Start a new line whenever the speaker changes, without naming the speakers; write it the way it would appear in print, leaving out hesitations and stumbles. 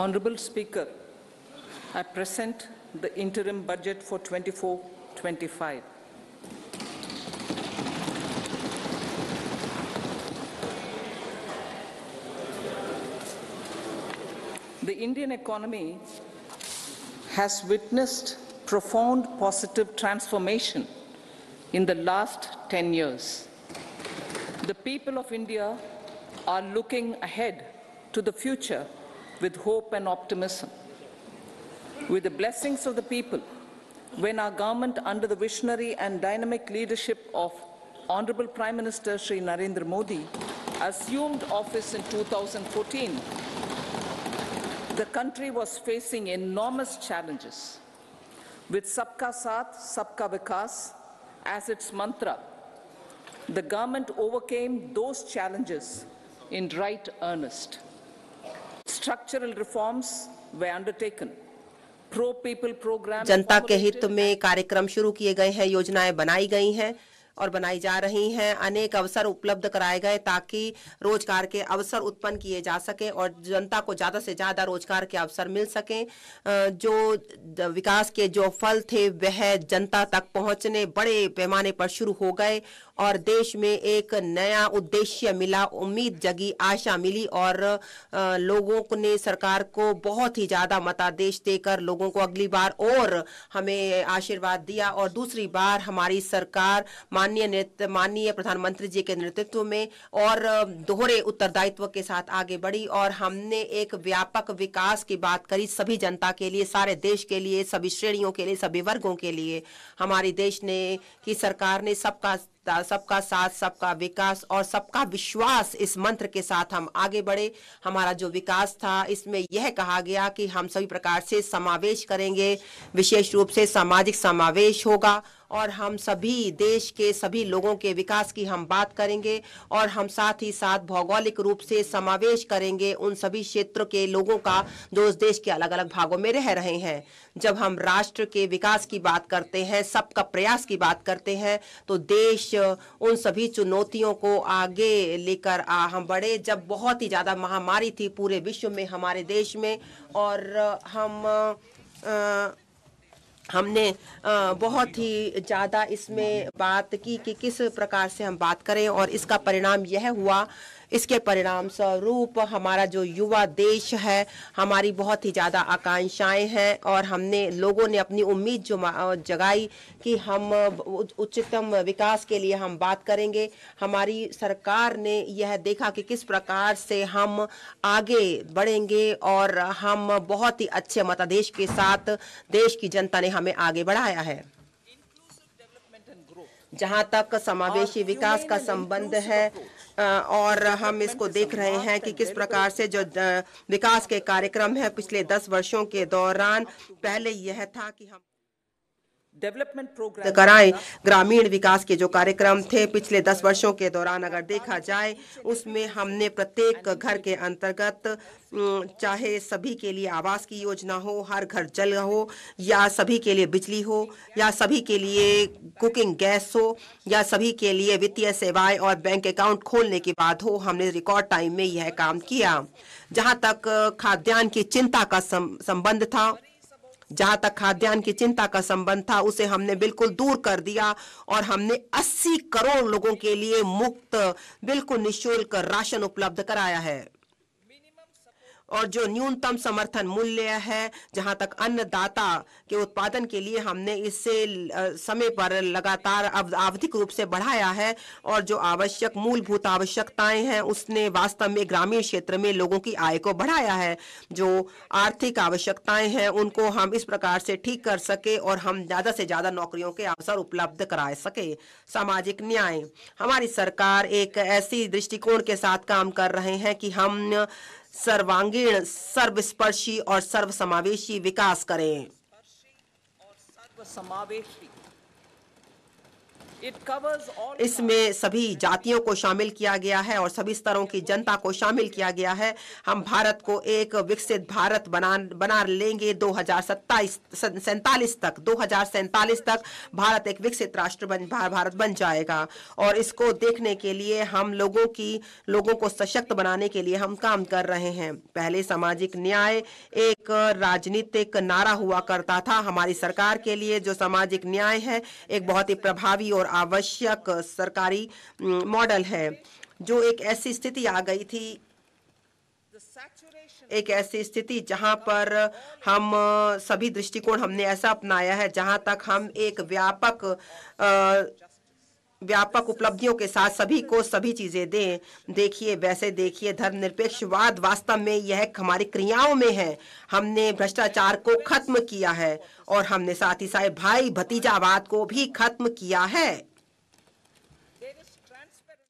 Honorable Speaker, I present the interim budget for 24-25. The Indian economy has witnessed profound positive transformation in the last 10 years. The people of India are looking ahead to the future with hope and optimism. With the blessings of the people, when our government, under the visionary and dynamic leadership of Honorable Prime Minister Shri Narendra Modi, assumed office in 2014, the country was facing enormous challenges. With Sabka Saath, Sabka Vikas as its mantra, the government overcame those challenges in right earnest. Structural reforms were undertaken. Pro-people programs
जनता के हित में कार्यक्रम शुरू किए गए हैं, योजनाएं बनाई गई हैं और बनाई जा रही हैं। अनेक अवसर उपलब्ध कराए गए ताकि रोजगार के अवसर उत्पन्न किए जा सकें और जनता को ज़्यादा से ज़्यादा रोजगार के अवसर मिल सकें। जो विकास के जो फल थे वह जनता तक पहुंचने बड़े पैमाने पर शुरू हो गए और देश में एक नया उद्देश्य मिला, उम्मीद जगी, आशा मिली और लोगों ने सरकार को बहुत ही ज़्यादा मतादेश देकर लोगों को अगली बार और हमें आशीर्वाद दिया और दूसरी बार हमारी सरकार माननीय प्रधानमंत्री जी के नेतृत्व में और दोहरे उत्तरदायित्व के साथ आगे बढ़ी और हमने एक व्यापक विकास की बात करी सभी जनता के लिए, सारे देश के लिए, सभी श्रेणियों के लिए, सभी वर्गों के लिए। हमारी देश ने की सरकार ने सबका साथ, सबका विकास और सबका विश्वास इस मंत्र के साथ हम आगे बढ़े। हमारा जो विकास था इसमें यह कहा गया कि हम सभी प्रकार से समावेश करेंगे, विशेष रूप से सामाजिक समावेश होगा और हम सभी देश के सभी लोगों के विकास की हम बात करेंगे और हम साथ ही साथ भौगोलिक रूप से समावेश करेंगे उन सभी क्षेत्रों के लोगों का जो उस देश के अलग अलग भागों में रह रहे हैं। जब हम राष्ट्र के विकास की बात करते हैं, सबका प्रयास की बात करते हैं तो देश उन सभी चुनौतियों को आगे लेकर हम बढ़े। जब बहुत ही ज़्यादा महामारी थी पूरे विश्व में, हमारे देश में, और हमने बहुत ही ज़्यादा इसमें बात की कि किस प्रकार से हम बात करें और इसका परिणाम यह हुआ। इसके परिणाम स्वरूप हमारा जो युवा देश है, हमारी बहुत ही ज़्यादा आकांक्षाएं हैं और हमने लोगों ने अपनी उम्मीद जो जगाई कि हम उच्चतम विकास के लिए हम बात करेंगे। हमारी सरकार ने यह देखा कि किस प्रकार से हम आगे बढ़ेंगे और हम बहुत ही अच्छे मतादेश के साथ देश की जनता ने हमें आगे बढ़ाया है। जहाँ तक समावेशी विकास का संबंध है और हम इसको देख रहे हैं कि किस प्रकार से जो विकास के कार्यक्रम है पिछले 10 वर्षों के दौरान, पहले यह था कि हम
डेवलपमेंट प्रोग्राम
कराएं। ग्रामीण विकास के जो कार्यक्रम थे पिछले 10 वर्षों के दौरान अगर देखा जाए उसमें हमने प्रत्येक घर के अंतर्गत, चाहे सभी के लिए आवास की योजना हो, हर घर जल हो, या सभी के लिए बिजली हो, या सभी के लिए कुकिंग गैस हो, या सभी के लिए वित्तीय सेवाएं और बैंक अकाउंट खोलने की बात हो, हमने रिकॉर्ड टाइम में यह काम किया। जहां तक खाद्यान्न की चिंता का संबंध था, उसे हमने बिल्कुल दूर कर दिया और हमने 80 करोड़ लोगों के लिए मुफ्त, बिल्कुल निःशुल्क राशन उपलब्ध कराया है। और जो न्यूनतम समर्थन मूल्य है, जहां तक अन्नदाता के उत्पादन के लिए हमने इससे समय पर लगातार आवधिक रूप से बढ़ाया है और जो आवश्यक मूलभूत आवश्यकताएं हैं उसने वास्तव में ग्रामीण क्षेत्र में लोगों की आय को बढ़ाया है। जो आर्थिक आवश्यकताएं हैं उनको हम इस प्रकार से ठीक कर सके और हम ज़्यादा से ज़्यादा नौकरियों के अवसर उपलब्ध करा सके। सामाजिक न्याय, हमारी सरकार एक ऐसी दृष्टिकोण के साथ काम कर रहे हैं कि हम सर्वांगीण, सर्वस्पर्शी और सर्वसमावेशी विकास करें।
It covers all
इसमें सभी जातियों को शामिल किया गया है और सभी स्तरों की जनता को शामिल किया गया है। हम भारत को एक विकसित भारत बना लेंगे 2047 तक। 2047 तक भारत एक विकसित राष्ट्र भारत बन जाएगा और इसको देखने के लिए हम लोगों को सशक्त बनाने के लिए हम काम कर रहे हैं। पहले सामाजिक न्याय एक राजनीतिक नारा हुआ करता था। हमारी सरकार के लिए जो सामाजिक न्याय है एक बहुत ही प्रभावी और आवश्यक सरकारी मॉडल है। जो एक ऐसी स्थिति आ गई थी, एक ऐसी स्थिति जहां पर हम सभी दृष्टिकोण हमने ऐसा अपनाया है जहां तक हम एक व्यापक उपलब्धियों के साथ सभी को सभी चीजें दें। देखिए धर्मनिरपेक्षवाद वास्तव में यह हमारी क्रियाओं में है। हमने भ्रष्टाचार को खत्म किया है और हमने साथ ही साथ भाई भतीजावाद को भी खत्म किया है।